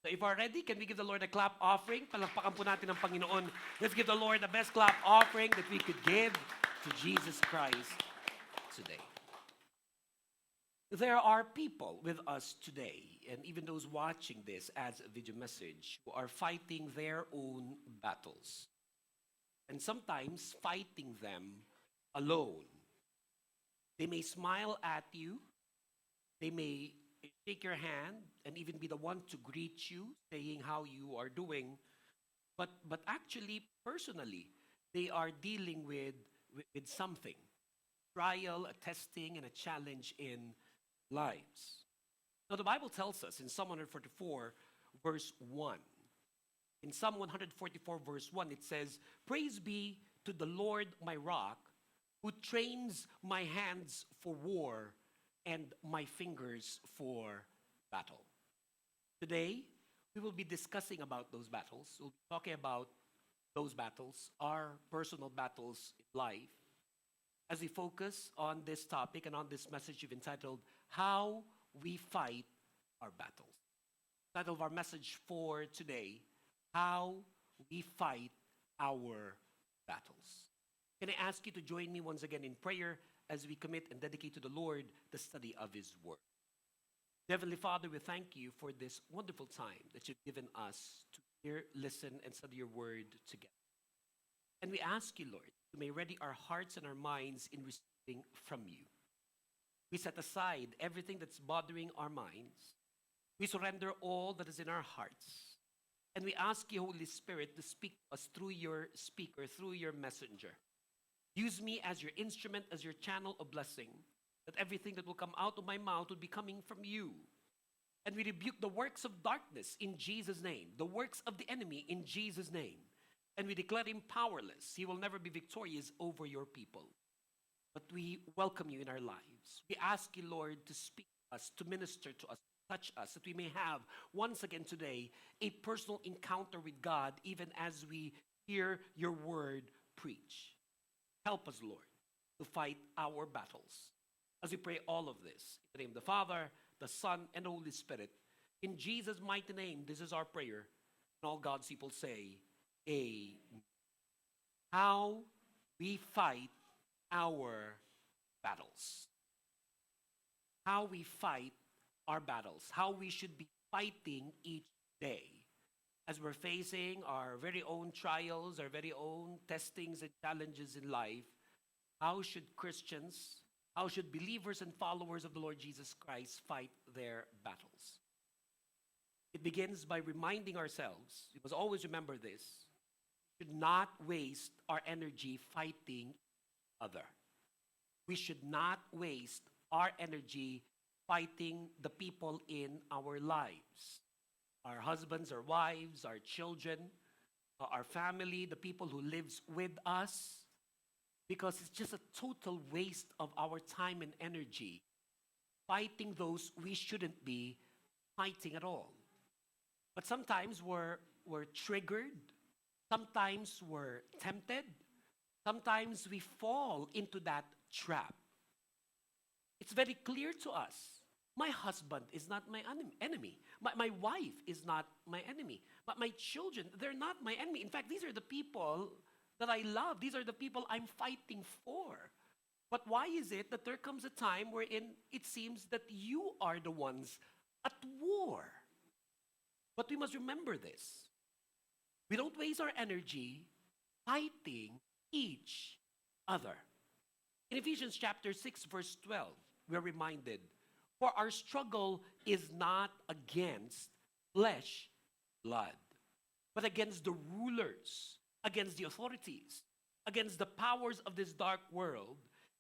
So if we're ready, can we give the Lord a clap offering? Palakpakan po natin ang Panginoon. Let's give the Lord the best clap offering that we could give to Jesus Christ today. There are people with us today, and even those watching this as a video message, who are fighting their own battles. And sometimes fighting them alone. They may smile at you, they may shake your hand, and even be the one to greet you, saying how you are doing. But actually, personally, they are dealing with something. Trial, a testing, and a challenge in lives. Now, the Bible tells us in Psalm 144, verse 1. In Psalm 144, verse 1, it says, "Praise be to the Lord my rock, who trains my hands for war and my fingers for battle." Today, we will be discussing about those battles. We'll be talking about those battles, our personal battles in life, as we focus on this topic and on this message you've entitled, "How We Fight Our Battles." The title of our message for today, "How We Fight Our Battles." Can I ask you to join me once again in prayer as we commit and dedicate to the Lord the study of His Word? Heavenly Father, we thank you for this wonderful time that you've given us to hear, listen, and study your Word together. And we ask you, Lord, you may ready our hearts and our minds in receiving from you. We set aside everything that's bothering our minds. We surrender all that is in our hearts. And we ask you, Holy Spirit, to speak to us through your speaker, through your messenger. Use me as your instrument, as your channel of blessing, that everything that will come out of my mouth will be coming from you. And we rebuke the works of darkness in Jesus' name, the works of the enemy in Jesus' name. And we declare him powerless. He will never be victorious over your people. But we welcome you in our lives. We ask you, Lord, to speak to us, to minister to us, touch us, that we may have, once again today, a personal encounter with God, even as we hear your word preach. Help us, Lord, to fight our battles. As we pray all of this, in the name of the Father, the Son, and the Holy Spirit, in Jesus' mighty name, this is our prayer. And all God's people say, Amen. How we fight our battles. How we fight our battles. How we should be fighting each day. As we're facing our very own trials, our very own testings and challenges in life, how should Christians, how should believers and followers of the Lord Jesus Christ fight their battles? It begins by reminding ourselves, we must always remember this, we should not waste our energy fighting each other. We should not waste our energy fighting the people in our lives. Our husbands, our wives, our children, our family, the people who lives with us, because it's just a total waste of our time and energy fighting those we shouldn't be fighting at all. But sometimes we're triggered, sometimes we're tempted, sometimes we fall into that trap. It's very clear to us. My husband is not my enemy. My wife is not my enemy. But my children, they're not my enemy. In fact, these are the people that I love. These are the people I'm fighting for. But why is it that there comes a time wherein it seems that you are the ones at war? But we must remember this. We don't waste our energy fighting each other. In Ephesians chapter 6, verse 12, we're reminded, "For our struggle is not against flesh, blood, but against the rulers, against the authorities, against the powers of this dark world,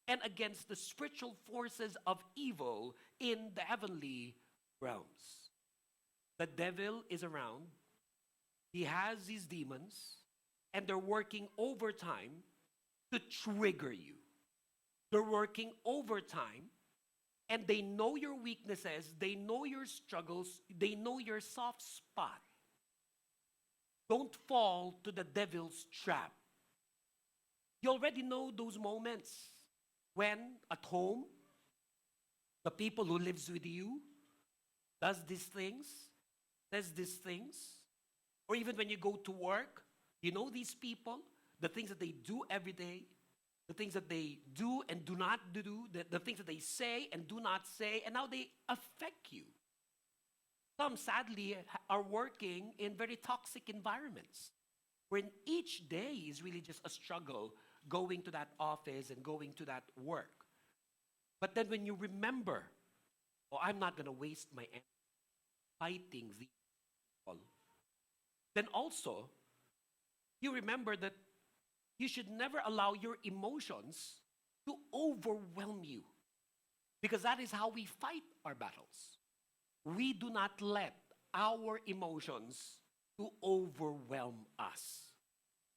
and against the spiritual forces of evil in the heavenly realms." The devil is around. He has these demons, and they're working overtime to trigger you. They're working overtime, and they know your weaknesses, they know your struggles, they know your soft spot. Don't fall to the devil's trap. You already know those moments when at home, the people who lives with you does these things says these things, or even when you go to work, you know these people, the things that they do every day, the things that they do and do not do, the things that they say and do not say, and how they affect you. Some, sadly, are working in very toxic environments, wherein each day is really just a struggle going to that office and going to that work. But then when you remember, oh, I'm not going to waste my energy fighting these people, then also you remember that you should never allow your emotions to overwhelm you, because that is how we fight our battles. We do not let our emotions to overwhelm us.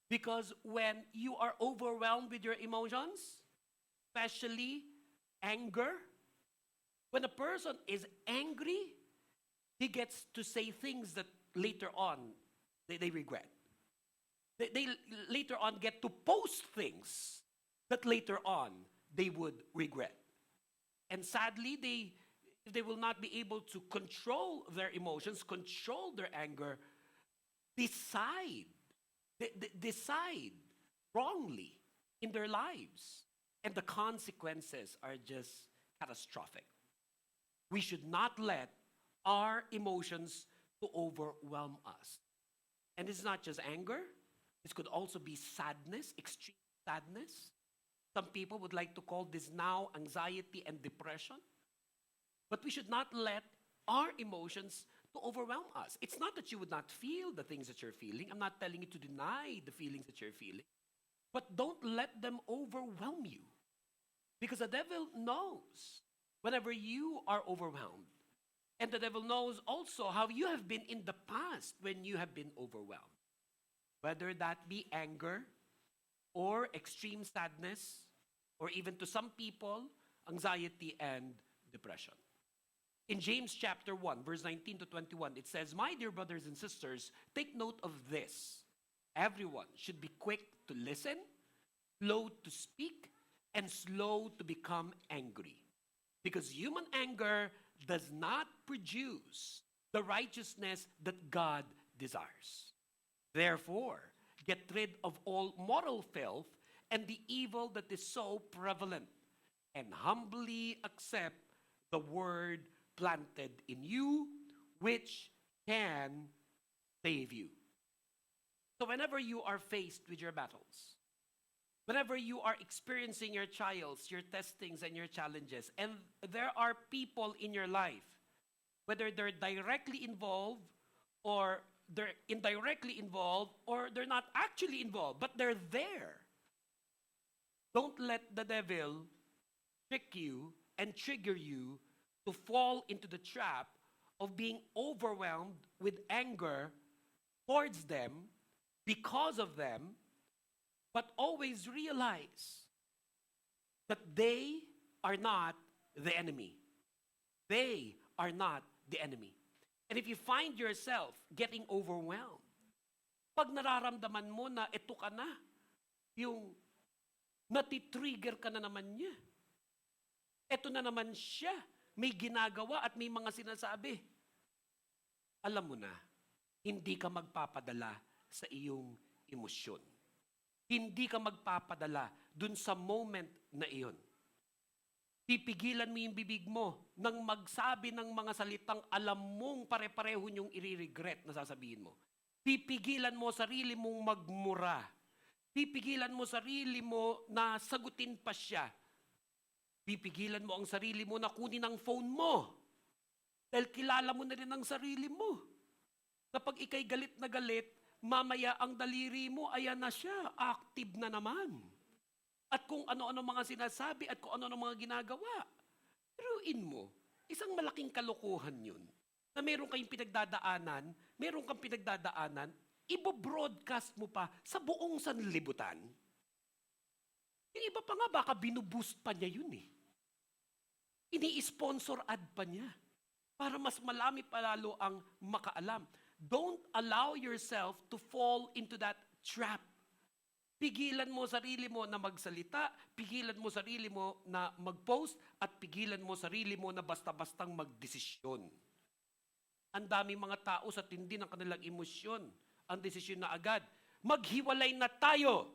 Because when you are overwhelmed with your emotions, especially anger, when a person is angry, he gets to say things that later on they regret. They later on get to post things that later on they would regret. And sadly, if they will not be able to control their emotions, control their anger, decide decide wrongly in their lives. And the consequences are just catastrophic. We should not let our emotions to overwhelm us. And it's not just anger. This could also be sadness, extreme sadness. Some people would like to call this now anxiety and depression. But we should not let our emotions to overwhelm us. It's not that you would not feel the things that you're feeling. I'm not telling you to deny the feelings that you're feeling. But don't let them overwhelm you. Because the devil knows whenever you are overwhelmed. And the devil knows also how you have been in the past when you have been overwhelmed. Whether that be anger or extreme sadness, or even to some people, anxiety and depression. In James chapter 1, verse 19 to 21, it says, "My dear brothers and sisters, take note of this. Everyone should be quick to listen, slow to speak, and slow to become angry. Because human anger does not produce the righteousness that God desires. Therefore, get rid of all moral filth and the evil that is so prevalent, and humbly accept the word planted in you, which can save you." So whenever you are faced with your battles, whenever you are experiencing your trials, your testings, and your challenges, and there are people in your life, whether they're directly involved or they're indirectly involved or they're not actually involved, but they're there, don't let the devil trick you and trigger you to fall into the trap of being overwhelmed with anger towards them, because of them, but always realize that they are not the enemy. They are not the enemy. And if you find yourself getting overwhelmed, pag nararamdaman mo na ito ka na, yung natitrigger ka na naman niya. Ito na naman siya, may ginagawa at may mga sinasabi. Alam mo na, hindi ka magpapadala sa iyong emosyon. Hindi ka magpapadala dun sa moment na iyon. Pipigilan mo yung bibig mo nang magsabi ng mga salitang alam mong pare-pareho niyong i-regret na sasabihin mo. Pipigilan mo sarili mong magmura. Pipigilan mo sarili mo na sagutin pa siya. Pipigilan mo ang sarili mo na kunin ang phone mo. Dahil kilala mo na rin ang sarili mo. Kapag ikay galit na galit, mamaya ang daliri mo, ayan na siya, active na naman. At kung ano-ano mga sinasabi at kung ano-ano mga ginagawa. Piruin mo, isang malaking kalokohan yun. Na meron kang pinagdadaanan, ibo-broadcast mo pa sa buong sanlibutan. Yung iba pa nga, baka binuboost pa niya yun eh. Ini-sponsor ad pa niya. Para mas malami palalo ang makaalam. Don't allow yourself to fall into that trap. Pigilan mo sarili mo na magsalita, pigilan mo sarili mo na mag-post, at pigilan mo sarili mo na basta-bastang magdesisyon. Ang daming mga tao sa tindi ng kanilang emosyon. Ang desisyon na agad, maghiwalay na tayo.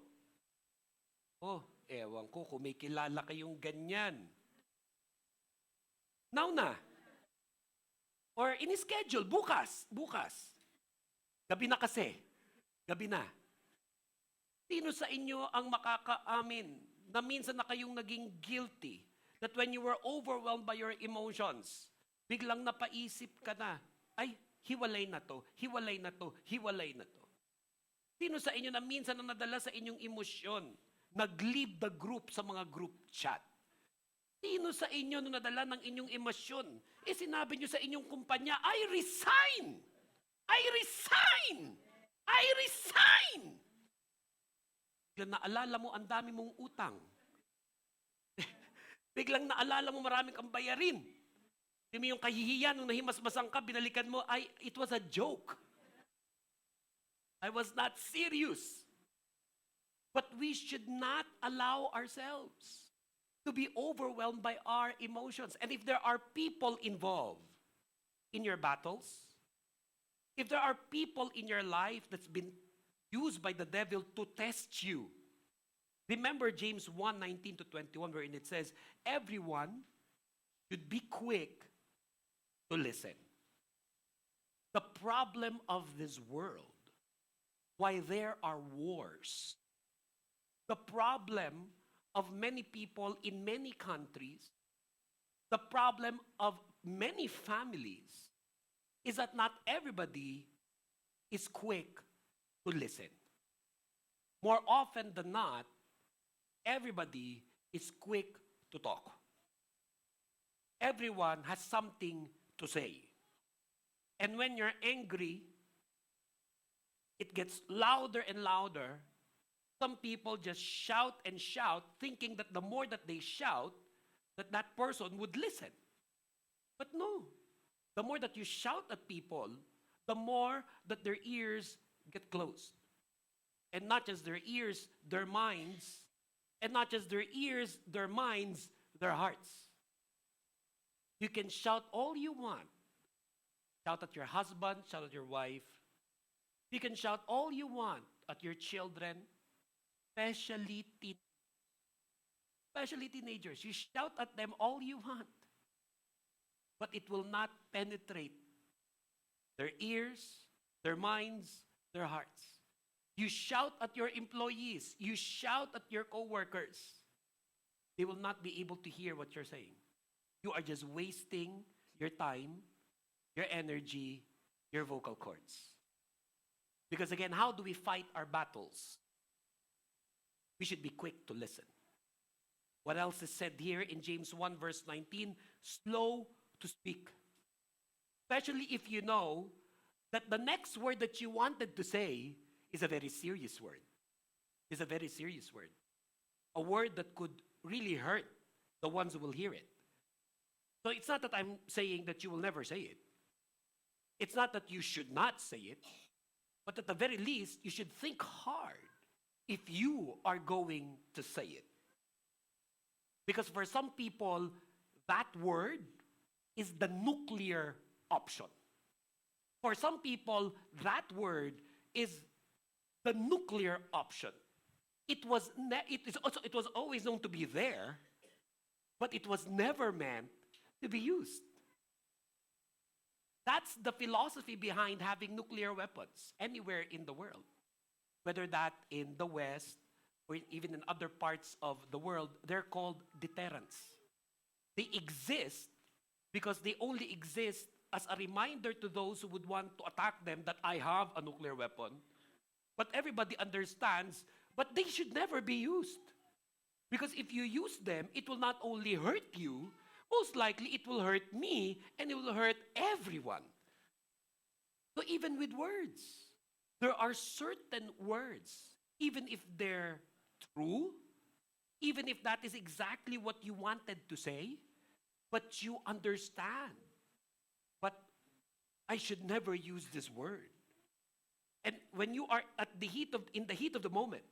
Oh, ewan ko kung may kilala kayong ganyan. Now na. Or in-schedule, bukas. Gabi na kasi. Gabi na. Sino sa inyo ang makakaamin na minsan na kayong naging guilty that when you were overwhelmed by your emotions, biglang napaisip ka na, ay, hiwalay na to. Sino sa inyo na minsan na nadala sa inyong emosyon, nag-leave the group sa mga group chat? Sino sa inyo na nadala ng inyong emosyon, sinabi nyo sa inyong kumpanya, I resign! Biglang naalala mo ang dami mong utang. Biglang naalala mo maraming kang bayarin. Yung kahihiyan, nung nahimasmasan ka, binalikan mo, it was a joke. I was not serious. But we should not allow ourselves to be overwhelmed by our emotions. And if there are people involved in your battles, if there are people in your life that's been used by the devil to test you, remember James 1:19-21, wherein it says, everyone should be quick to listen. The problem of this world, why there are wars, the problem of many people in many countries, the problem of many families, is that not everybody is quick to listen. More often than not, everybody is quick to talk. Everyone has something to say. And when you're angry, it gets louder and louder. Some people just shout and shout, thinking that the more that they shout, that person would listen. But no. The more that you shout at people, the more that their ears get closed. And not just their ears, their minds. And not just their ears, their minds, their hearts. You can shout all you want. Shout at your husband, shout at your wife. You can shout all you want at your children, especially teenagers. You shout at them all you want. But it will not penetrate their ears, their minds, their hearts. You shout at your employees. You shout at your coworkers. They will not be able to hear what you're saying. You are just wasting your time, your energy, your vocal cords. Because again, how do we fight our battles? We should be quick to listen. What else is said here in James 1 verse 19? Slow to speak. Especially if you know that the next word that you wanted to say is a very serious word. Is a very serious word. A word that could really hurt the ones who will hear it. So it's not that I'm saying that you will never say it. It's not that you should not say it. But at the very least, you should think hard if you are going to say it. Because for some people, that word is the nuclear option. For some people, that word is the nuclear option. It was always known to be there, but it was never meant to be used. That's the philosophy behind having nuclear weapons anywhere in the world. Whether that in the West or even in other parts of the world, they're called deterrents. They exist because they only exist as a reminder to those who would want to attack them that I have a nuclear weapon. But everybody understands, but they should never be used. Because if you use them, it will not only hurt you, most likely it will hurt me and it will hurt everyone. So even with words, there are certain words, even if they're true, even if that is exactly what you wanted to say, but you understand. But I should never use this word. And when you are in the heat of the moment,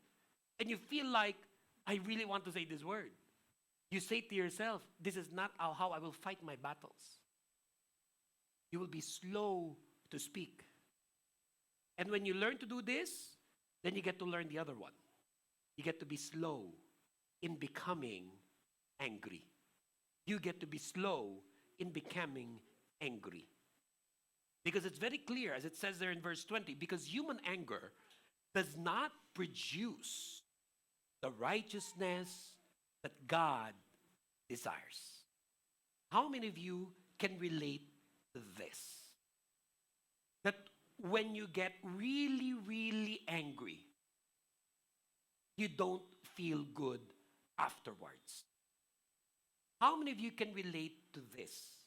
and you feel like, I really want to say this word, you say to yourself, this is not how I will fight my battles. You will be slow to speak. And when you learn to do this, then you get to learn the other one. You get to be slow in becoming angry. You get to be slow in becoming angry. Because it's very clear, as it says there in verse 20, because human anger does not produce the righteousness that God desires. How many of you can relate to this? That when you get really, really angry, you don't feel good afterwards. How many of you can relate to this?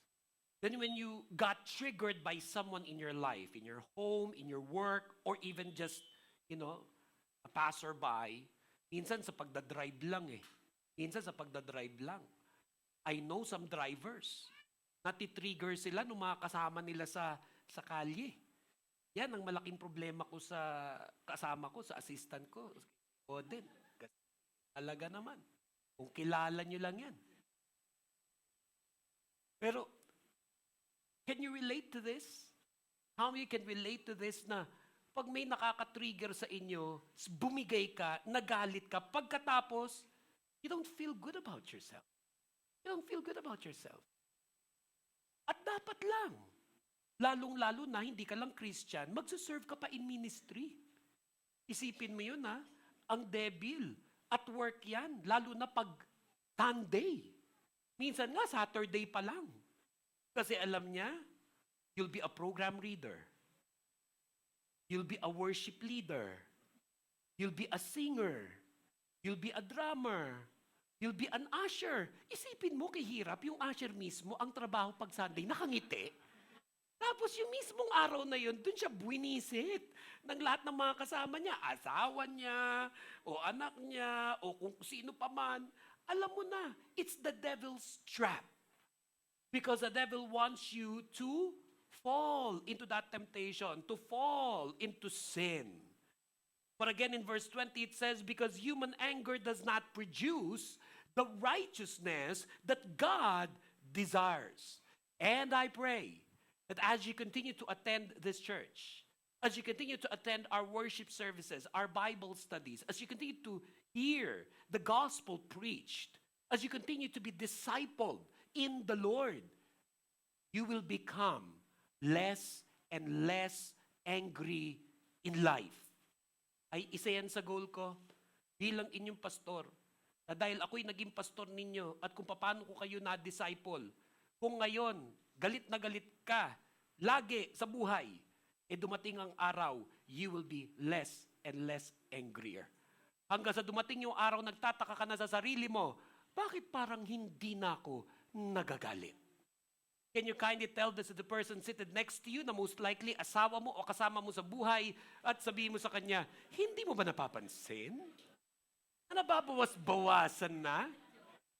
Then when you got triggered by someone in your life, in your home, in your work, or even just, a passerby, minsan sa pagdadrive lang eh. Minsan sa pagdadrive lang. I know some drivers, natitrigger sila nung mga kasama nila sa kalye. Yan ang malaking problema ko sa kasama ko, sa assistant ko. O din. Kasi talaga naman. Kung kilala nyo lang yan. Pero, can you relate to this? How many can relate to this na pag may nakaka-trigger sa inyo, bumigay ka, nagalit ka, pagkatapos, you don't feel good about yourself. You don't feel good about yourself. At dapat lang, lalong-lalo na hindi ka lang Christian, magsuserve ka pa in ministry. Isipin mo yun ang devil, at work yan, lalo na pag Sunday. Minsan nga, Saturday pa lang. Kasi alam niya, you'll be a program reader. You'll be a worship leader. You'll be a singer. You'll be a drummer. You'll be an usher. Isipin mo kahirap, yung usher mismo, ang trabaho pag Sunday, nakangiti. Tapos yung mismong araw na yun, dun siya buwinisit ng lahat ng mga kasama niya, asawa niya, o anak niya, o kung sino pa man. Alam mo na, it's the devil's trap. Because the devil wants you to fall into that temptation, to fall into sin. But again, in verse 20, it says, because human anger does not produce the righteousness that God desires. And I pray that as you continue to attend this church, as you continue to attend our worship services, our Bible studies, as you continue to hear the gospel preached, as you continue to be discipled in the Lord, you will become less and less angry in life. Ay isa yan sa goal ko bilang inyong pastor. Na dahil ako'y naging pastor ninyo at kung paano ko kayo na-disciple, kung ngayon, galit na galit ka, lagi sa buhay, dumating ang araw, you will be less and less angrier. Hanggang sa dumating yung araw, nagtataka ka na sa sarili mo, bakit parang hindi na ako nagagalit? Can you kindly tell this to the person seated next to you na most likely asawa mo o kasama mo sa buhay at sabihin mo sa kanya, hindi mo ba napapansin? Na nababawas-bawasan na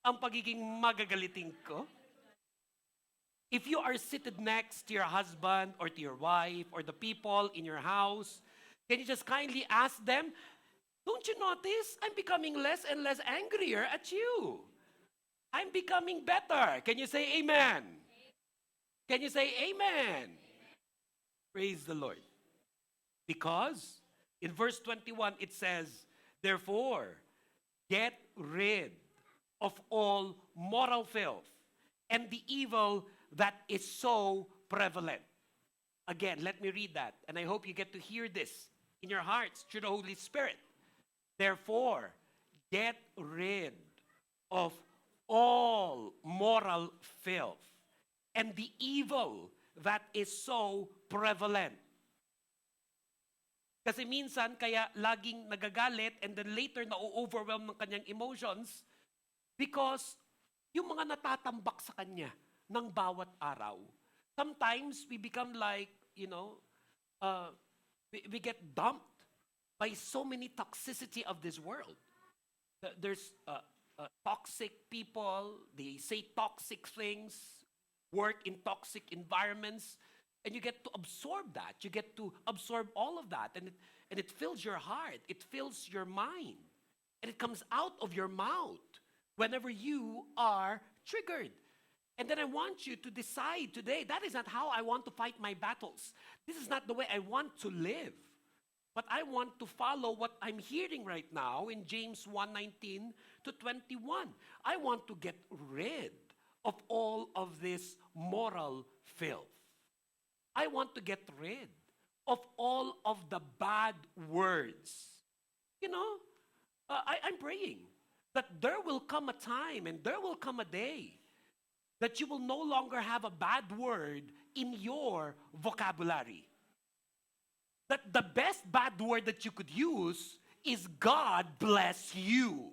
ang pagiging magagaliting ko? If you are seated next to your husband or to your wife or the people in your house, can you just kindly ask them, don't you notice I'm becoming less and less angrier at you? I'm becoming better. Can you say amen? Can you say amen? Praise the Lord. Because in verse 21 it says, therefore, get rid of all moral filth and the evil that is so prevalent. Again, let me read that. And I hope you get to hear this in your hearts through the Holy Spirit. Therefore, get rid of all moral filth and the evil that is so prevalent. Kasi minsan, kaya laging nagagalit and then later na-overwhelm ng kanyang emotions because yung mga natatambak sa kanya ng bawat araw. Sometimes we become like, we get dumped by so many toxicity of this world. There's toxic people, they say toxic things, work in toxic environments, and you get to absorb that. You get to absorb all of that, and it fills your heart, it fills your mind, and it comes out of your mouth whenever you are triggered. And then I want you to decide today, that is not how I want to fight my battles. This is not the way I want to live. But I want to follow what I'm hearing right now in James 1:19 to 21. I want to get rid of all of this moral filth. I want to get rid of all of the bad words. You know, I'm praying that there will come a time and there will come a day that you will no longer have a bad word in your vocabulary. That the best bad word that you could use is God bless you.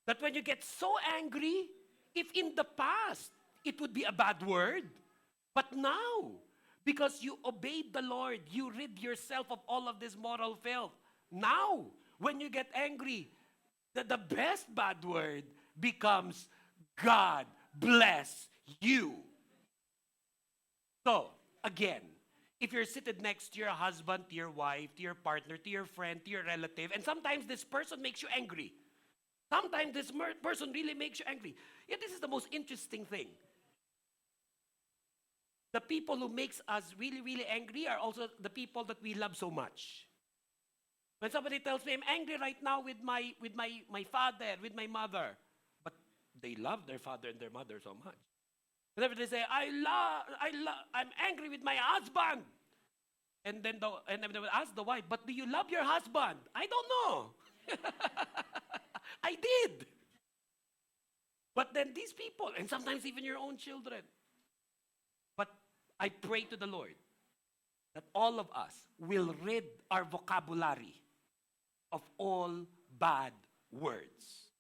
That when you get so angry, if in the past it would be a bad word, but now, because you obeyed the Lord, you rid yourself of all of this moral filth. Now, when you get angry, the best bad word becomes God bless you. So, again, if you're seated next to your husband, to your wife, to your partner, to your friend, to your relative, and sometimes this person makes you angry. Sometimes this person really makes you angry. Yet this is the most interesting thing. The people who makes us really, really angry are also the people that we love so much. When somebody tells me, I'm angry right now with my father, with my mother, but they love their father and their mother so much. Whenever they say, I'm angry with my husband. And then they will ask the wife, but do you love your husband? I don't know. I did. But then these people, and sometimes even your own children. But I pray to the Lord that all of us will rid our vocabulary of all bad words.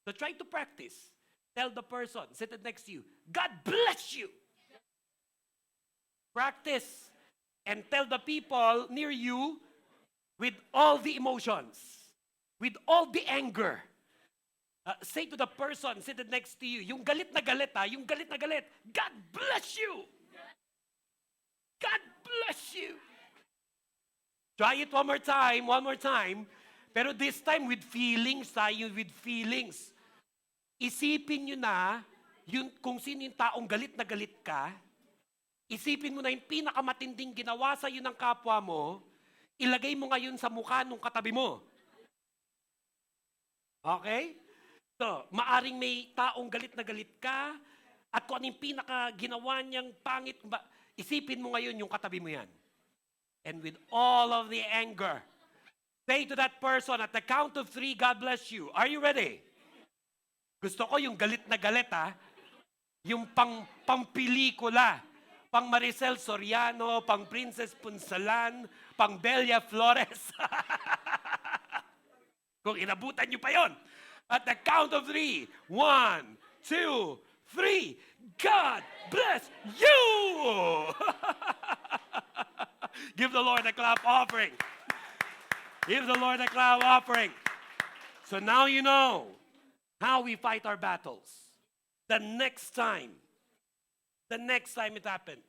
So try to practice. Tell the person seated next to you, God bless you. Practice and tell the people near you with all the emotions, with all the anger. Say to the person seated next to you, yung galit na galit, yung galit na galit, God bless you. God bless you. Try it one more time. Pero this time with feelings, with feelings. Isipin nyo na, kung sino yung taong galit na galit ka, isipin mo na yung pinakamatinding ginawa sa iyo ng kapwa mo, ilagay mo ngayon sa mukha ng katabi mo. Okay? So, maaring may taong galit na galit ka, at kung ano yung pinakaginawa niyang pangit, isipin mo ngayon yung katabi mo yan. And with all of the anger, say to that person at the count of 3, God bless you. Are you ready? Gusto ko yung galit na galit, yung pang-pelikula, pang Maricel Soriano, pang Princess Punsalan, pang Belia Flores. Kung inabutan nyo pa yon. At the count of 3, 1, 2, 3, God bless you! Give the Lord a clap offering. Give the Lord a clap offering. So now you know how we fight our battles. The next time it happens,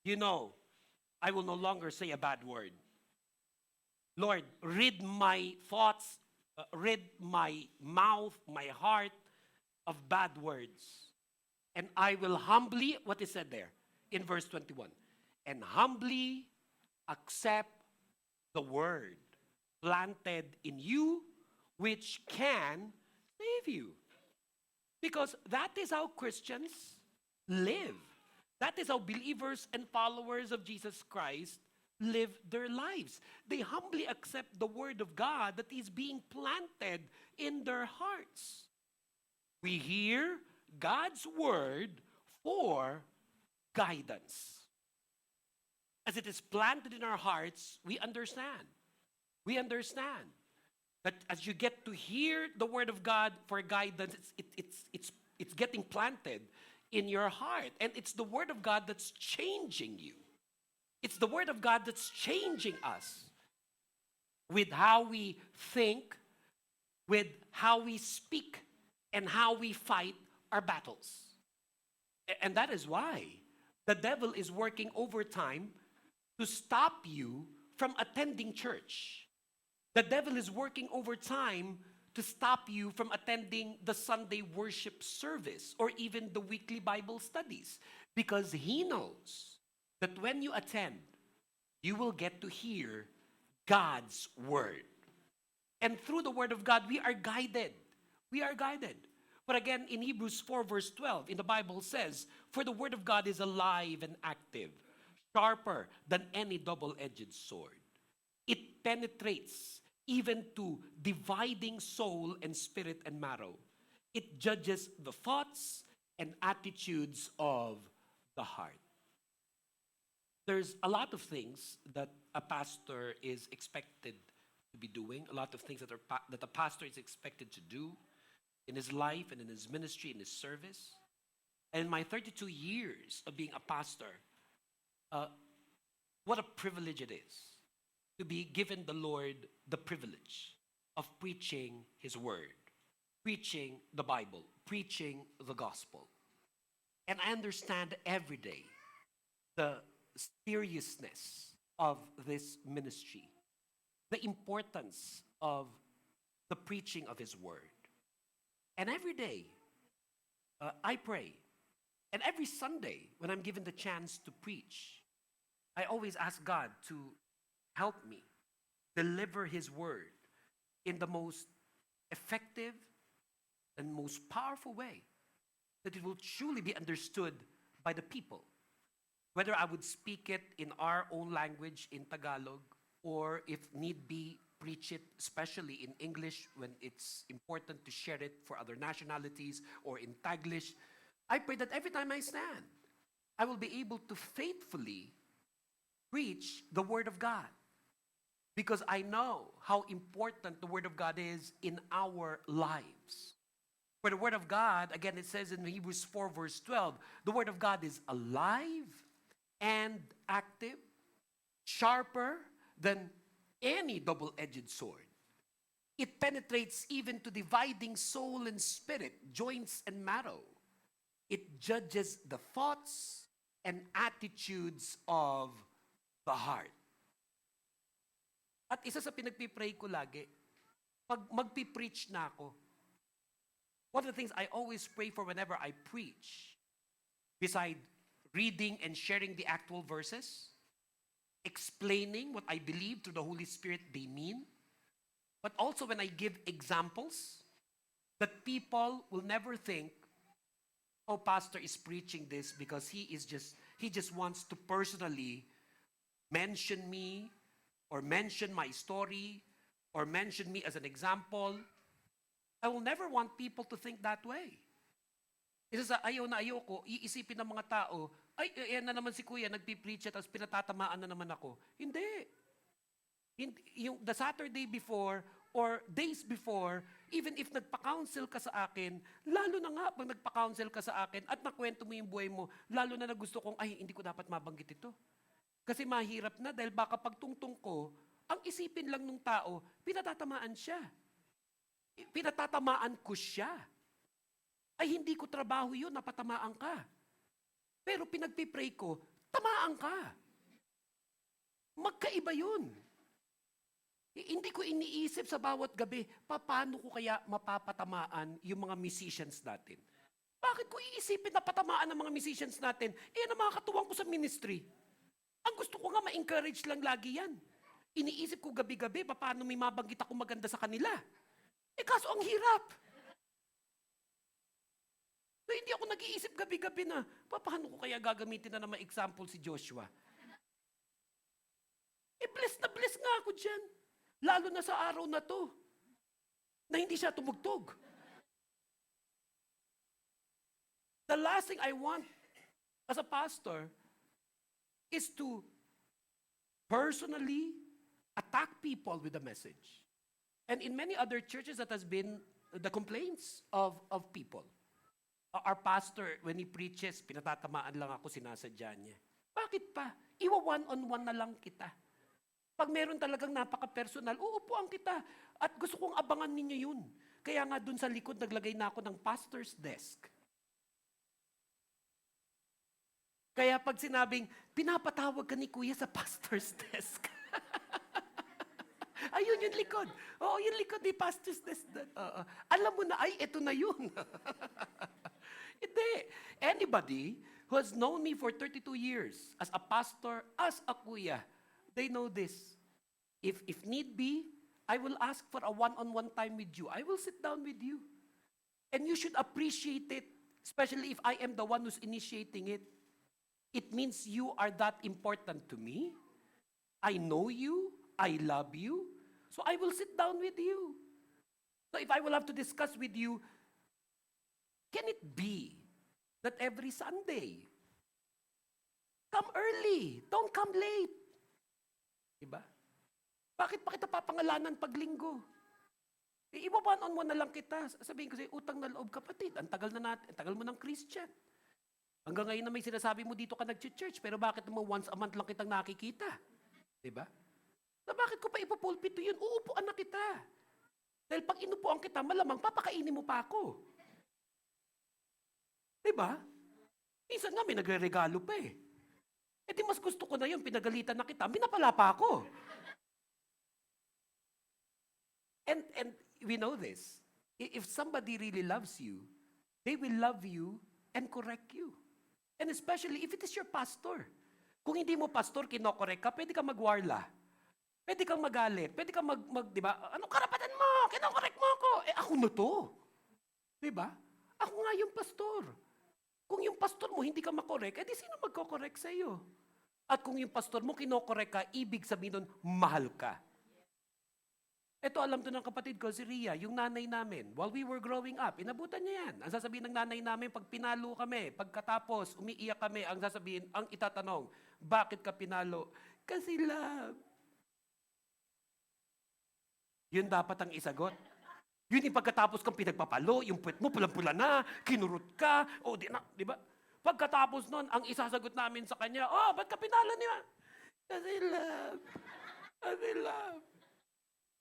you know, I will no longer say a bad word. Lord, rid my thoughts, rid my mouth, my heart of bad words. And I will humbly, what is said there in verse 21, and humbly accept the word planted in you, which can save you. Because that is how Christians live. That is how believers and followers of Jesus Christ live their lives. They humbly accept the word of God that is being planted in their hearts. We hear God's word for guidance. As it is planted in our hearts, we understand. We understand that as you get to hear the word of God for guidance, it's getting planted in your heart. And it's the word of God that's changing you. It's the word of God that's changing us with how we think, with how we speak, and how we fight our battles. And that is why the devil is working overtime to stop you from attending church. The devil is working overtime to stop you from attending the Sunday worship service or even the weekly Bible studies, because He knows that when you attend, you will get to hear God's Word. And through the Word of God, we are guided. We are guided. But again, in Hebrews 4 verse 12, in the Bible says, "For the Word of God is alive and active, sharper than any double-edged sword. It penetrates even to dividing soul and spirit and marrow. It judges the thoughts and attitudes of the heart." There's a lot of things that a pastor is expected to be doing, a lot of things that a pastor is expected to do in his life and in his ministry, in his service. And in my 32 years of being a pastor, what a privilege it is to be given the Lord the privilege of preaching His Word, preaching the Bible, preaching the gospel. And I understand every day the seriousness of this ministry, the importance of the preaching of His Word. And every day, I pray. And every Sunday, when I'm given the chance to preach, I always ask God to help me deliver His Word in the most effective and most powerful way, that it will truly be understood by the people. Whether I would speak it in our own language, in Tagalog, or if need be, preach it especially in English when it's important to share it for other nationalities, or in Taglish. I pray that every time I stand, I will be able to faithfully preach the Word of God. Because I know how important the Word of God is in our lives. For the Word of God, again, it says in Hebrews 4 verse 12, the Word of God is alive and active, sharper than any double-edged sword. It penetrates even to dividing soul and spirit, joints and marrow. It judges the thoughts and attitudes of the heart. At isa sa pinagpipray ko lagi, pag magpipreach na ako, one of the things I always pray for whenever I preach, beside reading and sharing the actual verses, explaining what I believe through the Holy Spirit they mean, but also when I give examples, that people will never think, "Oh, pastor is preaching this because he just wants to personally mention me, or mention my story, or mention me as an example." I will never want people to think that way. Isa sa ayaw na ayaw ko, iisipin ng mga tao, "Ay, yan na naman si kuya, nagpipreach at tapos pinatatamaan na naman ako." Hindi. Yung the Saturday before, or days before, even if nagpa-counsel ka sa akin, lalo na nga pag nagpa-counsel ka sa akin at nakwento mo yung buhay mo, lalo na gusto kong, "Ay, hindi ko dapat mabanggit ito." Kasi mahirap na, dahil baka pagtungtong ko, ang isipin lang ng tao, pinatatamaan siya. Pinatatamaan ko siya. Ay, hindi ko trabaho yun, napatamaan ka. Pero pinagpipray ko, tamaan ka. Magkaiba yun. Hindi ko iniisip sa bawat gabi, paano ko kaya mapapatamaan yung mga musicians natin? Bakit ko iisipin na patamaan ng mga musicians natin? Ang mga katuwang ko sa ministry. Ang gusto ko nga ma-encourage lang lagi yan. Iniisip ko gabi-gabi, paano may mabanggit ako maganda sa kanila? Kaso ang hirap. So, hindi ako nag-iisip gabi-gabi na, paano ko kaya gagamitin na naman example si Joshua? Bless nga ako dyan. Lalo na sa araw na to, na hindi siya tumugtog. The last thing I want as a pastor is to personally attack people with the message. And in many other churches, that has been the complaints of people. Our pastor, when he preaches, pinatatamaan lang ako, sinasadya niya. Bakit pa? Iwa one-on-one na lang kita. Pag meron talagang napaka-personal, uupuan kita. At gusto kong abangan ninyo yun. Kaya nga dun sa likod, naglagay na ako ng pastor's desk. Kaya pag sinabing, pinapatawag ka ni Kuya sa pastor's desk. Ayun yung likod. Oo, yung likod ni Pastor's Desk. Alam mo na, ay, eto na yun. Hindi. Anybody who has known me for 32 years as a pastor, as a kuya, they know this. If need be, I will ask for a one-on-one time with you. I will sit down with you. And you should appreciate it, especially if I am the one who's initiating it. It means you are that important to me. I know you. I love you. So I will sit down with you. So if I will have to discuss with you, can it be that every Sunday, come early, don't come late? Diba? Bakit pa kita papangalanan pag linggo? Iwawanon mo na lang kita. Sabihin ko sa'yo, utang na loob, kapatid. Ang tagal mo ng Christian. Hanggang ngayon na may sinasabi mo dito ka nag-church, pero bakit mo once a month lang kitang nakikita? Diba? Na bakit ko pa ipupulpito yun? Uupuan na kita. Dahil pag inupuan kita, malamang papakainin mo pa ako. Diba? Minsan nga may nagre-regalo pa eh. E di mas gusto ko na yun, pinagalitan na kita, binapala pa ako. And we know this. If somebody really loves you, they will love you and correct you. And especially if it is your pastor. Kung hindi mo pastor, kinokorek ka, pwede kang magwarla. Pwede kang magalit. Pwede kang di ba? Anong karapatan mo? Kinokorek mo ako. Eh, ako na to. Di ba? Ako nga yung pastor. Kung yung pastor mo hindi ka makorek, eh di sino magkokorek sa iyo? At kung yung pastor mo kinokorek ka, ibig sabihin nun, mahal ka. Ito, alam to ng kapatid ko, si Ria, yung nanay namin, while we were growing up, inabutan niya yan. Ang sasabihin ng nanay namin, pag pinalo kami, pagkatapos, umiiyak kami, ang sasabihin, ang itatanong, bakit ka pinalo? Kasi love. Yun dapat ang isagot. Yun yung pagkatapos kang pinagpapalo, yung puwet mo pulang-pula na, kinurot ka, o di ba? Pagkatapos nun, ang isasagot namin sa kanya, ba't ka pinalo niya? Kasi love. Kasi love.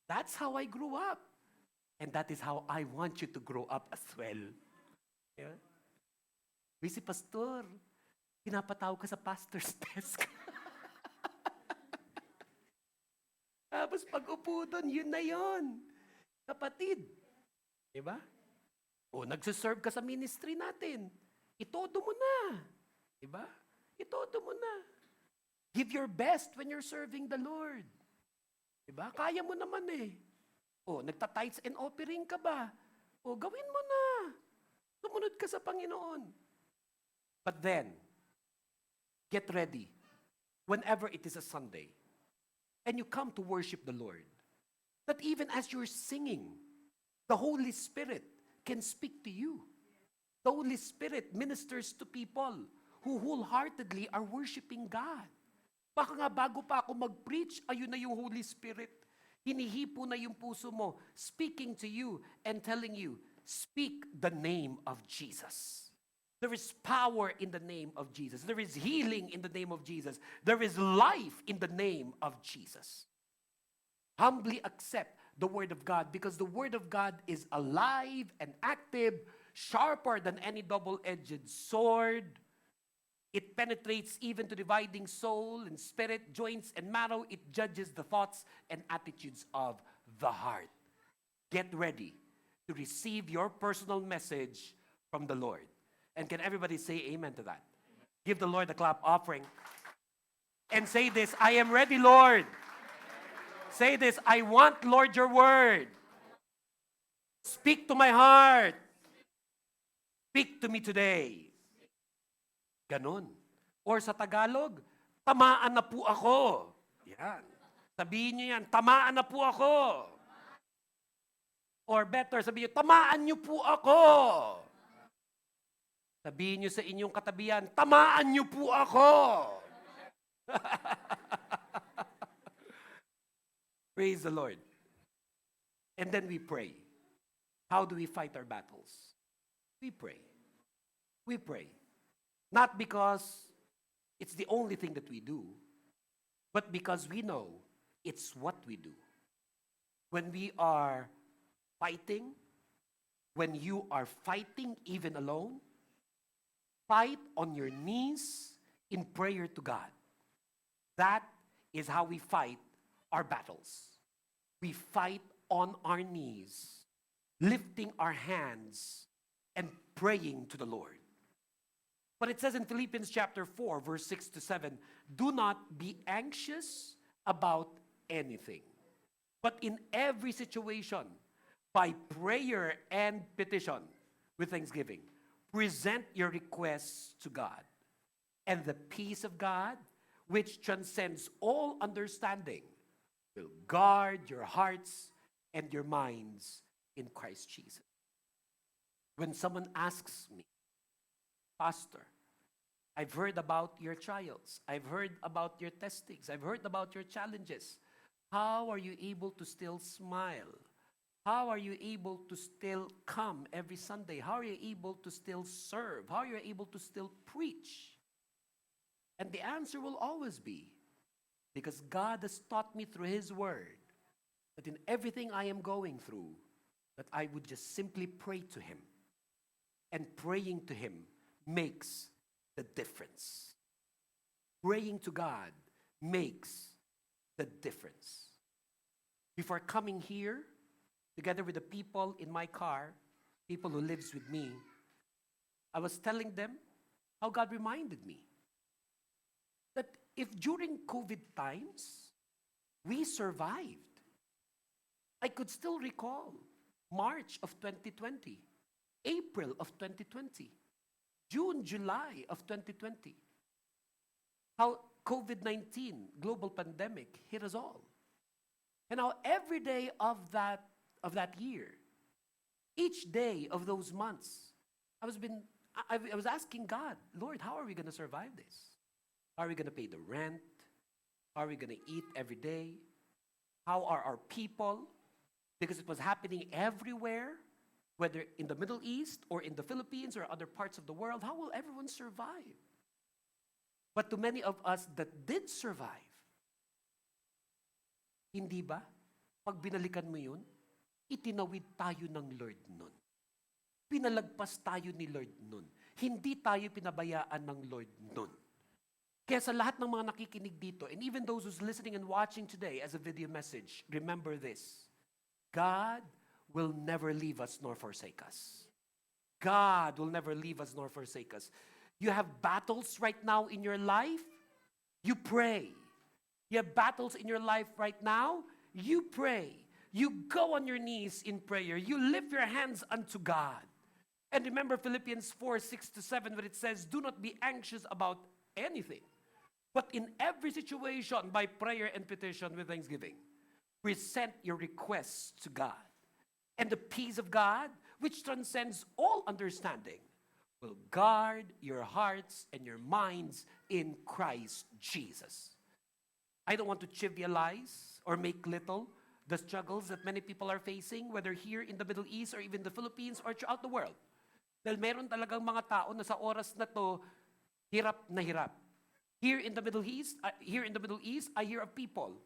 That's how I grew up. And that is how I want you to grow up as well. Yeah? Si Pastor, pinapatawag ka sa pastor's desk. Tapos pag upo doon, yun na yun. Kapatid. Diba? O, nagsiserve ka sa ministry natin. Itodo mo na. Diba? Itodo mo na. Give your best when you're serving the Lord. Diba? Kaya mo naman eh. O, nagta-tithes and offering ka ba? O, gawin mo na. Sumunod ka sa Panginoon. But then, get ready. Whenever it is a Sunday, and you come to worship the Lord, that even as you're singing, the Holy Spirit can speak to you. The Holy Spirit ministers to people who wholeheartedly are worshiping God. Baka nga bago pa ako mag-preach, ayun na yung Holy Spirit. Hinihipo na yung puso mo, speaking to you and telling you, speak the name of Jesus. There is power in the name of Jesus. There is healing in the name of Jesus. There is life in the name of Jesus. Humbly accept the Word of God because the Word of God is alive and active, sharper than any double-edged sword. It penetrates even to dividing soul and spirit, joints and marrow. It judges the thoughts and attitudes of the heart. Get ready to receive your personal message from the Lord. And can everybody say amen to that? Give the Lord a clap offering. And say this, I am ready, Lord. Say this, I want, Lord, your word. Speak to my heart. Speak to me today. Ganon. Or sa Tagalog, tamaan na po ako. Yan. Sabihin niyo yan, tamaan na po ako. Or better, sabihin niyo, tamaan niyo po ako. Sabihin niyo sa inyong katabihan, tamaan niyo po ako. Praise the Lord. And then we pray. How do we fight our battles? We pray. We pray. Not because it's the only thing that we do, but because we know it's what we do. When we are fighting, when you are fighting even alone, fight on your knees in prayer to God. That is how we fight our battles. We fight on our knees, lifting our hands and praying to the Lord. But it says in Philippians chapter 4, verse 6 to 7, do not be anxious about anything, but in every situation, by prayer and petition, with thanksgiving, present your requests to God. And the peace of God, which transcends all understanding, will guard your hearts and your minds in Christ Jesus. When someone asks me, Pastor, I've heard about your trials. I've heard about your testings. I've heard about your challenges. How are you able to still smile? How are you able to still come every Sunday? How are you able to still serve? How are you able to still preach? And the answer will always be, because God has taught me through His Word that in everything I am going through, that I would just simply pray to Him. And praying to Him makes the difference. Praying to God makes the difference. Before coming here, together with the people in my car, people who lives with me, I was telling them how God reminded me that if during COVID times, we survived. I could still recall March of 2020, April of 2020, June, July of 2020, how COVID-19, global pandemic, hit us all. And how every day of that year, each day of those months, I was asking God, Lord, how are we going to survive this? How are we going to pay the rent? How are we going to eat every day? How are our people? Because it was happening everywhere, whether in the Middle East or in the Philippines or other parts of the world. How will everyone survive? But to many of us that did survive, hindi ba? Pag binalikan mo yun, itinawid tayo ng Lord nun. Pinalagpas tayo ni Lord nun. Hindi tayo pinabayaan ng Lord nun. Kaya sa lahat ng mga nakikinig dito, and even those who's listening and watching today as a video message, remember this: God will never leave us nor forsake us. God will never leave us nor forsake us. You have battles right now in your life, you pray. You have battles in your life right now, you pray. You go on your knees in prayer. You lift your hands unto God. And remember Philippians 4, 6 to 7, where it says, do not be anxious about anything, but in every situation, by prayer and petition with thanksgiving, present your requests to God. And the peace of God, which transcends all understanding, will guard your hearts and your minds in Christ Jesus. I don't want to trivialize or make little the struggles that many people are facing, whether here in the Middle East or even the Philippines or throughout the world. Dahil meron talagang mga tao na sa oras na to, hirap na hirap. Here in the Middle East, I hear of people,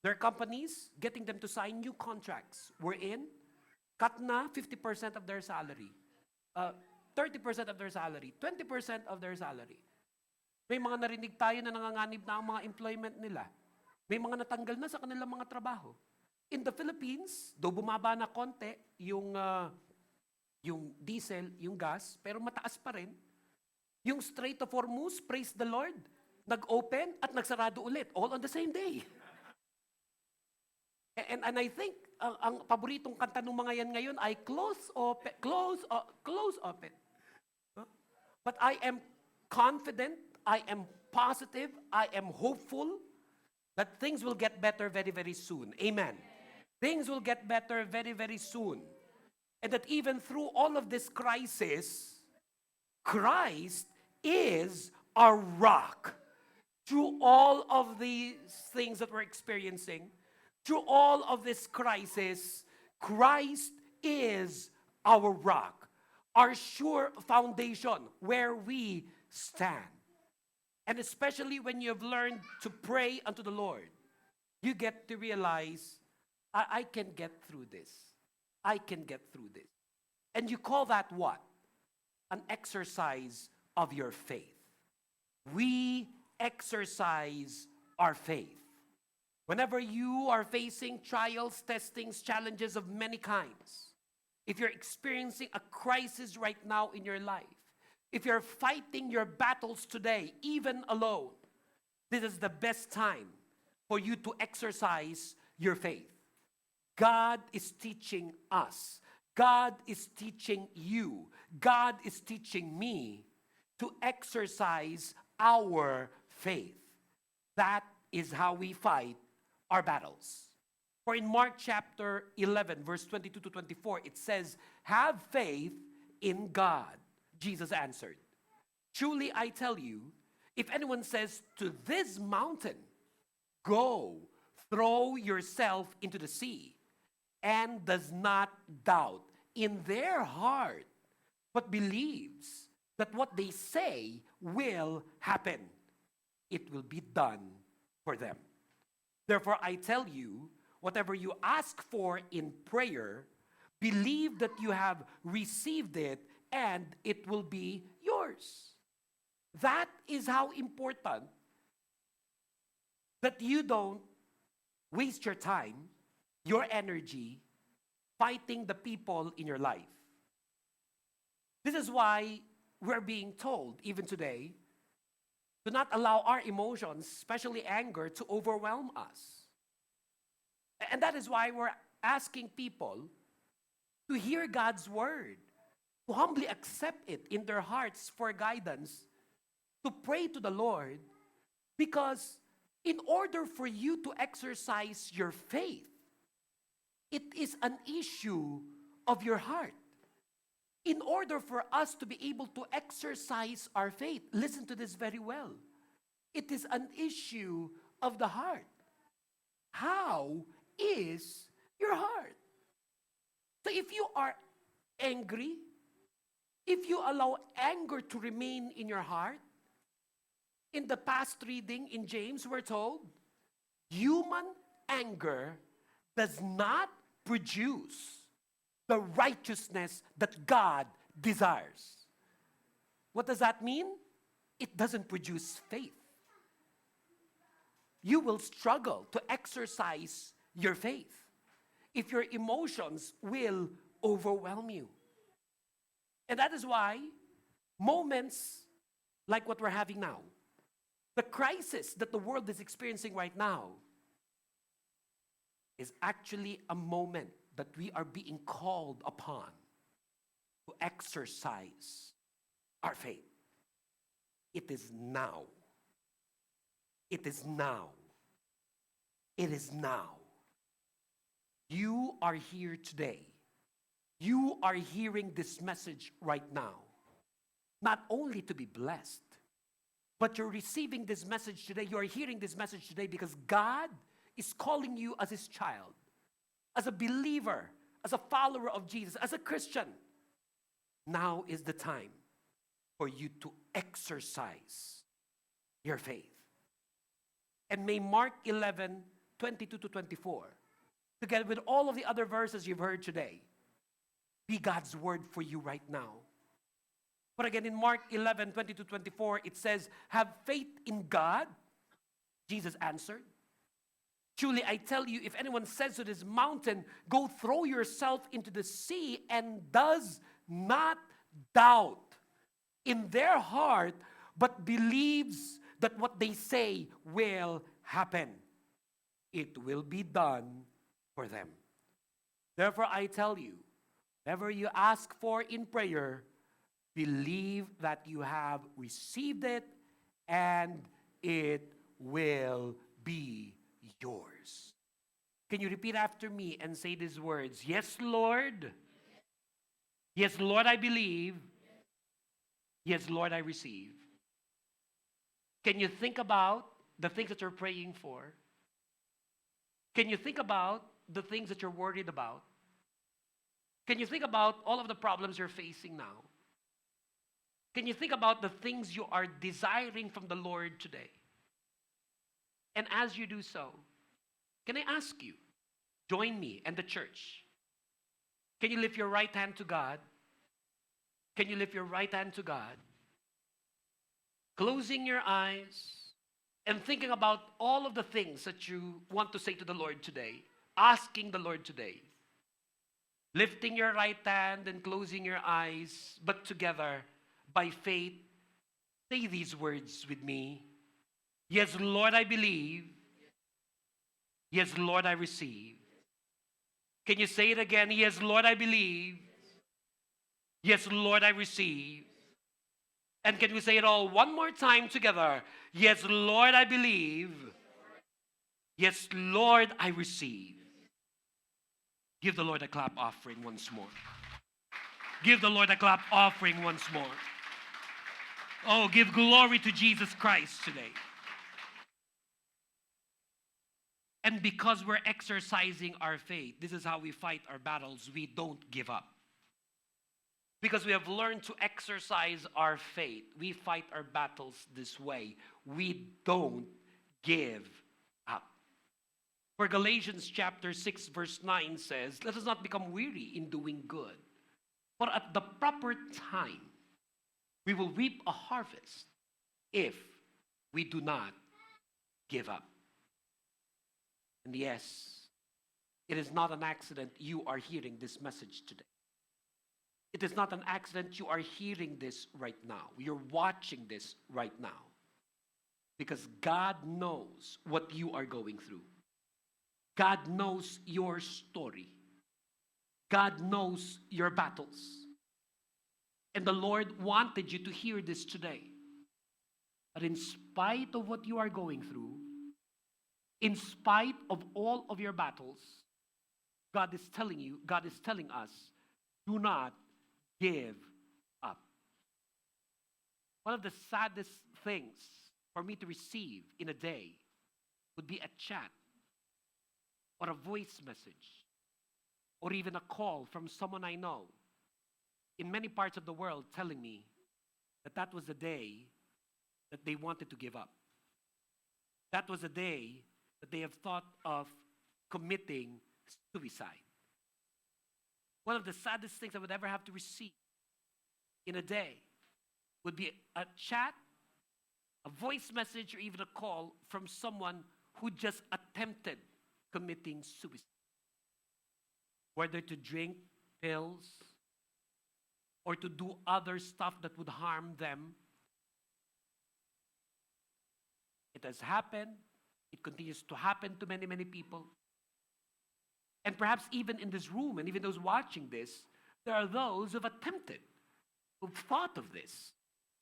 their companies, getting them to sign new contracts. Wherein, cut na 50% of their salary, 30% of their salary, 20% of their salary. May mga narinig tayo na nanganganib na ang mga employment nila. May mga natanggal na sa kanilang mga trabaho. In the Philippines, though bumaba na konti yung diesel, yung gas, pero mataas pa rin. Yung Strait of Hormuz, praise the Lord, nag-open at nagsarado ulit, all on the same day. And I think, ang paboritong kanta ng mga yan ngayon ay close, open. Huh? But I am confident, I am positive, I am hopeful that things will get better very, very soon. Amen. Things will get better very, very soon. And that even through all of this crisis, Christ is our rock. Through all of these things that we're experiencing, through all of this crisis, Christ is our rock, our sure foundation where we stand. And especially when you have learned to pray unto the Lord, you get to realize, I can get through this. I can get through this. And you call that what? An exercise of your faith. We exercise our faith. Whenever you are facing trials, testings, challenges of many kinds, if you're experiencing a crisis right now in your life, if you're fighting your battles today, even alone, this is the best time for you to exercise your faith. God is teaching us. God is teaching you. God is teaching me to exercise our faith. That is how we fight our battles. For in Mark chapter 11, verse 22 to 24, it says, "Have faith in God." Jesus answered, "Truly I tell you, if anyone says to this mountain, 'Go, throw yourself into the sea,' and does not doubt in their heart, but believes that what they say will happen, it will be done for them. Therefore, I tell you, whatever you ask for in prayer, believe that you have received it and it will be yours." That is how important that you don't waste your time, your energy, fighting the people in your life. This is why we're being told, even today, to not allow our emotions, especially anger, to overwhelm us. And that is why we're asking people to hear God's word, to humbly accept it in their hearts for guidance, to pray to the Lord, because in order for you to exercise your faith, it is an issue of your heart. In order for us to be able to exercise our faith, listen to this very well, it is an issue of the heart. How is your heart? So if you are angry, if you allow anger to remain in your heart, in the past reading in James, we're told, human anger does not produce the righteousness that God desires. What does that mean? It doesn't produce faith. You will struggle to exercise your faith if your emotions will overwhelm you. And that is why moments like what we're having now, the crisis that the world is experiencing right now, is actually a moment that we are being called upon to exercise our faith. It is now. It is now. It is now. You are here today. You are hearing this message right now. Not only to be blessed, but you're receiving this message today. You are hearing this message today because God is calling you as His child, as a believer, as a follower of Jesus, as a Christian. Now is the time for you to exercise your faith. And may Mark 11, 22 to 24, together with all of the other verses you've heard today, be God's word for you right now. But again, in Mark 11, 22 to 24, it says, "Have faith in God." Jesus answered, "Truly I tell you, if anyone says to this mountain, 'Go throw yourself into the sea,' and does not doubt in their heart, but believes that what they say will happen, it will be done for them. Therefore I tell you, whatever you ask for in prayer, believe that you have received it and it will be yours." Can you repeat after me and say these words? Yes, Lord. Yes, Lord, I believe. Yes, Lord, I receive. Can you think about the things that you're praying for? Can you think about the things that you're worried about? Can you think about all of the problems you're facing now? Can you think about the things you are desiring from the Lord today? And as you do so, can I ask you, join me and the church. Can you lift your right hand to God? Can you lift your right hand to God? Closing your eyes, and thinking about all of the things that you want to say to the Lord today, asking the Lord today, lifting your right hand and closing your eyes, but together, by faith, say these words with me. Yes, Lord, I believe. Yes, Lord, I receive. Can you say it again? Yes, Lord, I believe. Yes, Lord, I receive. And can we say it all one more time together? Yes, Lord, I believe. Yes, Lord, I receive. Give the Lord a clap offering once more. Give the Lord a clap offering once more. Oh, give glory to Jesus Christ today. And because we're exercising our faith, this is how we fight our battles. We don't give up. Because we have learned to exercise our faith, we fight our battles this way. We don't give up. For Galatians chapter 6 verse 9 says, let us not become weary in doing good. For at the proper time, we will reap a harvest if we do not give up. And yes, it is not an accident you are hearing this message today. It is not an accident you are hearing this right now. You're watching this right now. Because God knows what you are going through. God knows your story. God knows your battles. And the Lord wanted you to hear this today. That in spite of what you are going through, in spite of all of your battles, God is telling us, do not give up. One of the saddest things for me to receive in a day would be a chat or a voice message or even a call from someone I know in many parts of the world telling me that that was the day that they wanted to give up. That was the day that they have thought of committing suicide. One of the saddest things I would ever have to receive in a day would be a chat, a voice message, or even a call from someone who just attempted committing suicide. Whether to drink pills or to do other stuff that would harm them. It has happened. It continues to happen to many, many people. And perhaps even in this room, and even those watching this, there are those who have attempted, who've thought of this,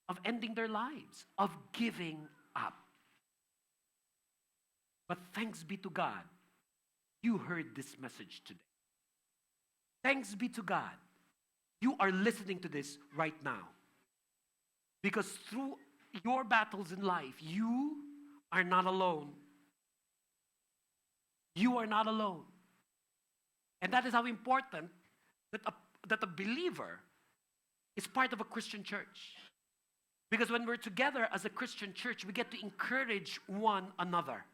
of ending their lives, of giving up. But thanks be to God, you heard this message today. Thanks be to God, you are listening to this right now. Because through your battles in life, you are not alone. You are not alone. And that is how important that a believer is part of a Christian church. Because when we're together as a Christian church, we get to encourage one another.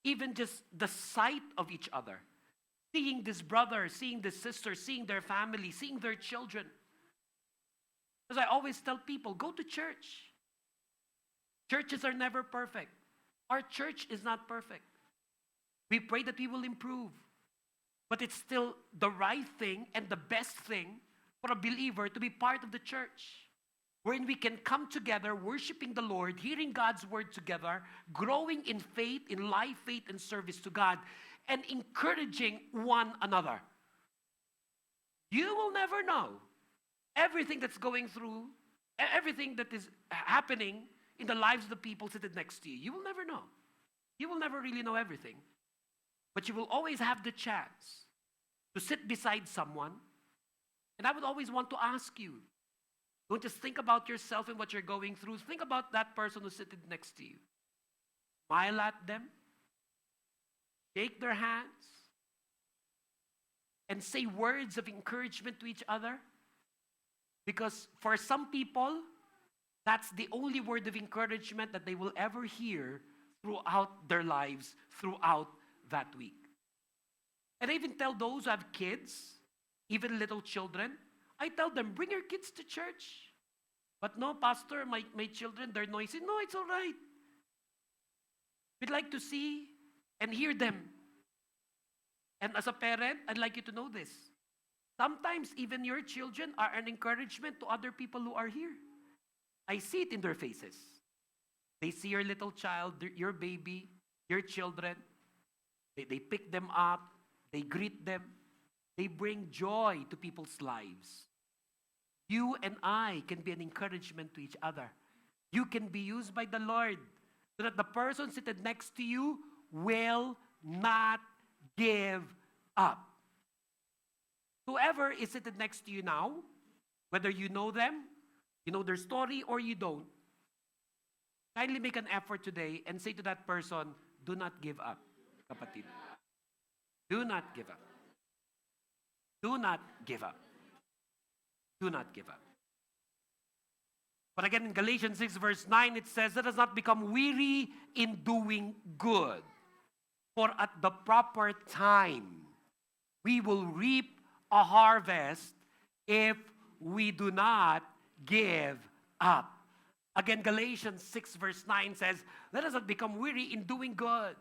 Even just the sight of each other. Seeing this brother, seeing this sister, seeing their family, seeing their children. Because I always tell people, go to church. Churches are never perfect. Our church is not perfect. We pray that we will improve. But it's still the right thing and the best thing for a believer to be part of the church. Wherein we can come together, worshiping the Lord, hearing God's word together, growing in faith, in life, faith, and service to God, and encouraging one another. You will never know everything that's going through, everything that is happening in the lives of the people sitting next to you. You will never know. You will never really know everything. But you will always have the chance to sit beside someone. And I would always want to ask you, don't just think about yourself and what you're going through. Think about that person who's sitting next to you. Smile at them. Shake their hands. And say words of encouragement to each other. Because for some people, that's the only word of encouragement that they will ever hear throughout their lives, throughout that week. And I even tell those who have kids, even little children, I tell them, bring your kids to church. But no, Pastor, my children, they're noisy. No, it's all right. We'd like to see and hear them. And as a parent, I'd like you to know this. Sometimes even your children are an encouragement to other people who are here. I see it in their faces. They see your little child, your baby, your children. They pick them up. They greet them. They bring joy to people's lives. You and I can be an encouragement to each other. You can be used by the Lord so that the person seated next to you will not give up. Whoever is seated next to you now, whether you know them, you know their story, or you don't, kindly make an effort today and say to that person, do not give up, kapatid. Do not give up. Do not give up. Do not give up. But again, in Galatians 6 verse 9, it says, let us not become weary in doing good. For at the proper time, we will reap a harvest if we do not give up. Again, Galatians 6 verse 9 says, let us not become weary in doing good.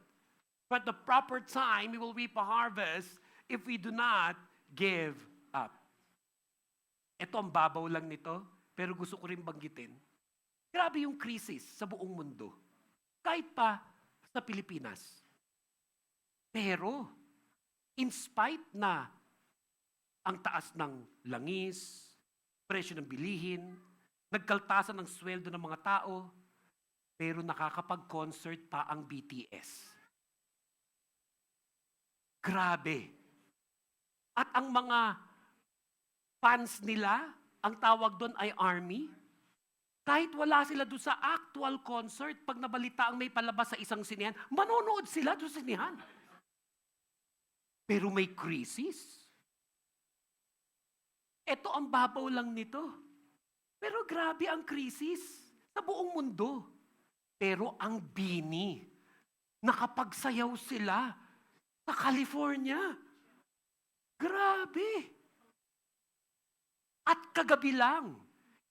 For at the proper time, we will reap a harvest if we do not give up. Ito ang babaw lang nito, pero gusto ko rin banggitin. Grabe yung krisis sa buong mundo. Kahit pa sa Pilipinas. Pero, in spite na ang taas ng langis, presyo ng bilihin, nagkaltasan ng sweldo ng mga tao, pero nakakapag-concert pa ang BTS. Grabe. At ang mga fans nila, ang tawag doon ay army. Kahit wala sila doon sa actual concert, pag nabalita ang may palabas sa isang sinehan, manonood sila doon sa sinehan. Pero may krisis. Ito ang babaw lang nito. Pero grabe ang krisis sa buong mundo. Pero ang bini, nakapagsayaw sila sa California. Grabe. At kagabi lang,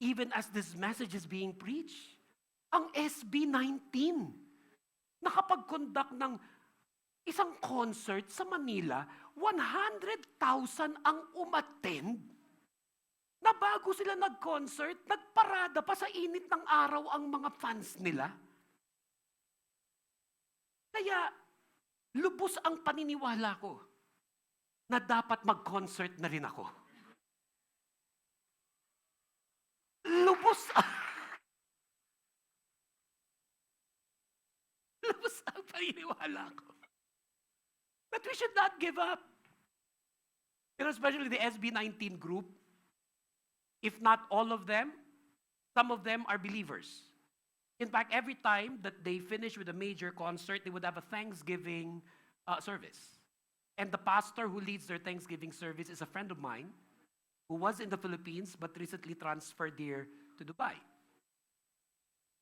even as this message is being preached, ang SB 19 nakapag-conduct ng isang concert sa Manila, 100,000 ang umattend. Na bago sila nag-concert, nagparada pa sa init ng araw ang mga fans nila. Kaya, lubos ang paniniwala ko na dapat mag-concert na rin ako. Lubos ang paniniwala ko. But we should not give up. You know, especially the SB19 group, if not all of them, some of them are believers. In fact, every time that they finish with a major concert, they would have a Thanksgiving service. And the pastor who leads their Thanksgiving service is a friend of mine who was in the Philippines but recently transferred here to Dubai.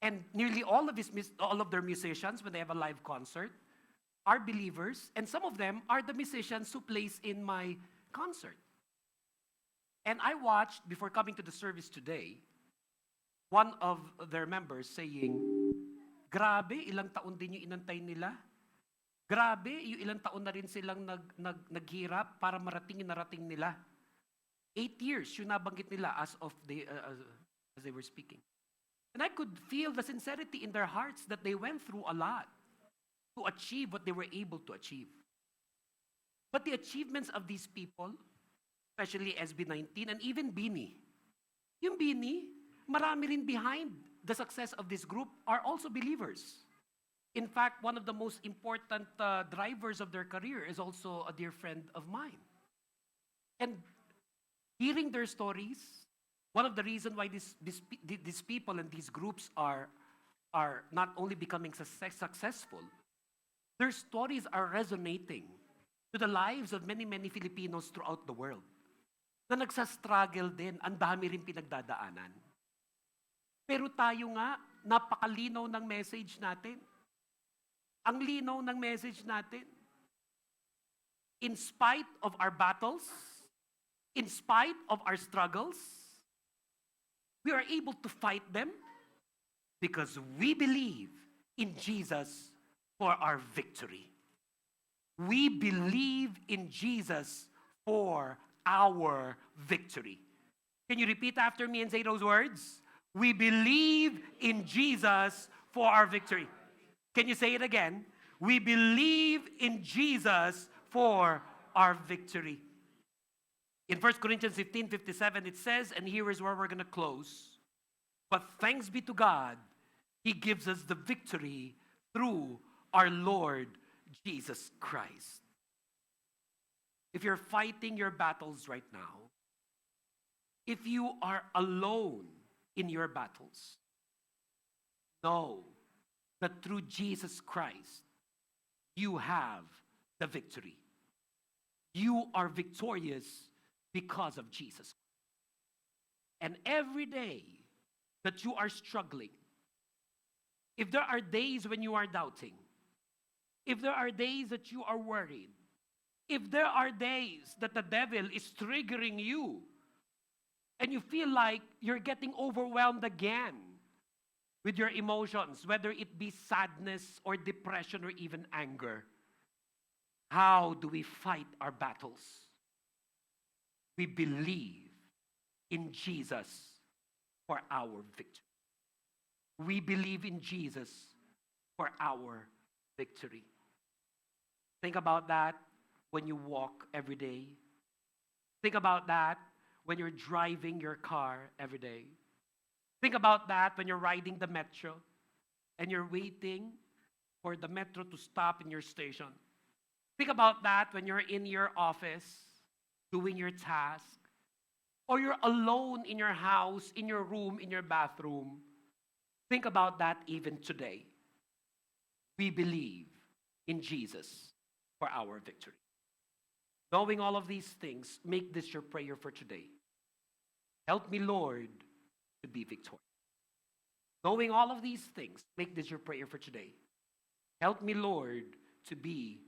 And nearly all of their musicians, when they have a live concert, are believers, and some of them are the musicians who plays in my concert. And I watched, before coming to the service today, one of their members saying, grabe, ilang taon din yung inantay nila. Grabe, yung ilang taon na rin silang naghirap para marating yung narating nila. 8 years, yung nabanggit nila as they were speaking. And I could feel the sincerity in their hearts that they went through a lot to achieve what they were able to achieve. But the achievements of these people, especially SB19 and even Bini, yung Bini, marami rin behind the success of this group are also believers. In fact, one of the most important drivers of their career is also a dear friend of mine. And hearing their stories, one of the reasons why these people and these groups are not only becoming successful, their stories are resonating to the lives of many, many Filipinos throughout the world na nagsastruggle din, ang dami rin pinagdadaanan. Pero tayo nga, napakalinaw ng message natin. Ang linaw ng message natin. In spite of our battles, in spite of our struggles, we are able to fight them because we believe in Jesus for our victory. We believe in Jesus for our victory. Can you repeat after me and say those words? We believe in Jesus for our victory. Can you say it again? We believe in Jesus for our victory. In 1 Corinthians 15:57, it says, and here is where we're going to close, but thanks be to God, He gives us the victory through our Lord Jesus Christ. If you're fighting your battles right now, if you are alone in your battles, know that through Jesus Christ, you have the victory. You are victorious because of Jesus. And every day that you are struggling, if there are days when you are doubting, if there are days that you are worried, if there are days that the devil is triggering you, and you feel like you're getting overwhelmed again with your emotions, whether it be sadness or depression or even anger, how do we fight our battles? We believe in Jesus for our victory. We believe in Jesus for our victory. Think about that when you walk every day. Think about that when you're driving your car every day. Think about that when you're riding the metro and you're waiting for the metro to stop in your station. Think about that when you're in your office doing your task, or you're alone in your house, in your room, in your bathroom. Think about that even today. We believe in Jesus for our victory. Knowing all of these things, make this your prayer for today. Help me, Lord, to be victorious. Knowing all of these things, make this your prayer for today. Help me, Lord, to be.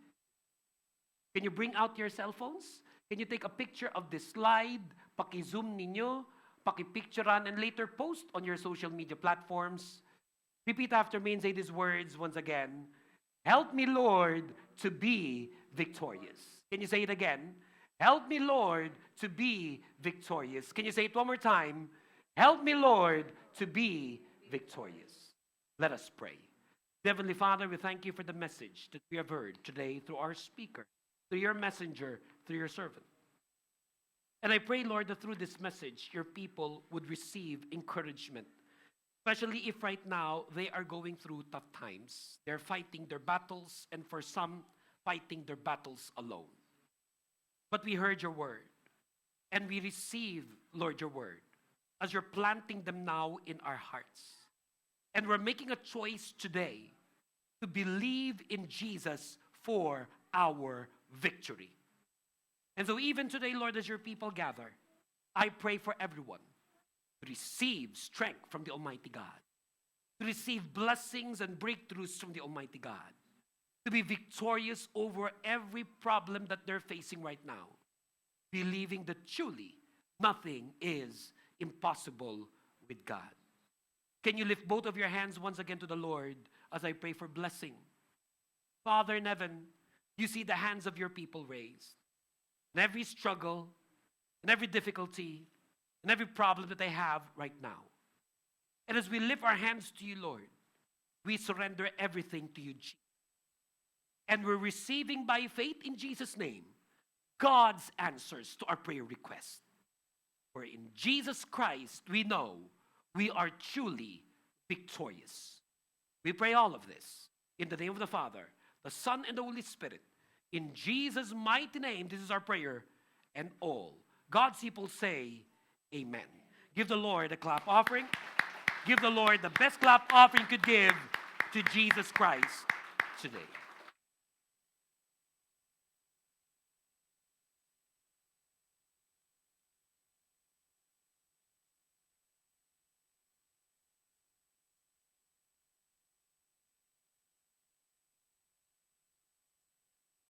Can you bring out your cell phones? Can you take a picture of this slide? Paki-zoom ninyo, paki-picturean, and later post on your social media platforms. Repeat after me and say these words once again. Help me, Lord, to be victorious. Can you say it again? Help me, Lord, to be victorious. Can you say it one more time? Help me, Lord, to be victorious. Let us pray. Heavenly Father, we thank you for the message that we have heard today through our speaker, through your messenger, through your servant. And I pray, Lord, that through this message, your people would receive encouragement, especially if right now they are going through tough times. They're fighting their battles, and for some, fighting their battles alone. But we heard your word, and we receive, Lord, your word, as you're planting them now in our hearts. And we're making a choice today to believe in Jesus for our victory. And so even today, Lord, as your people gather, I pray for everyone to receive strength from the Almighty God, to receive blessings and breakthroughs from the Almighty God, to be victorious over every problem that they're facing right now, believing that truly nothing is impossible with God. Can you lift both of your hands once again to the Lord as I pray for blessing? Father in heaven, you see the hands of your people raised. And every struggle, and every difficulty, and every problem that they have right now. And as we lift our hands to you, Lord, we surrender everything to you, Jesus. And we're receiving by faith in Jesus' name God's answers to our prayer requests. For in Jesus Christ we know we are truly victorious. We pray all of this in the name of the Father, the Son, and the Holy Spirit. In Jesus' mighty name, this is our prayer. And all God's people say, amen. Give the Lord a clap offering. Give the Lord the best clap offering you could give to Jesus Christ today.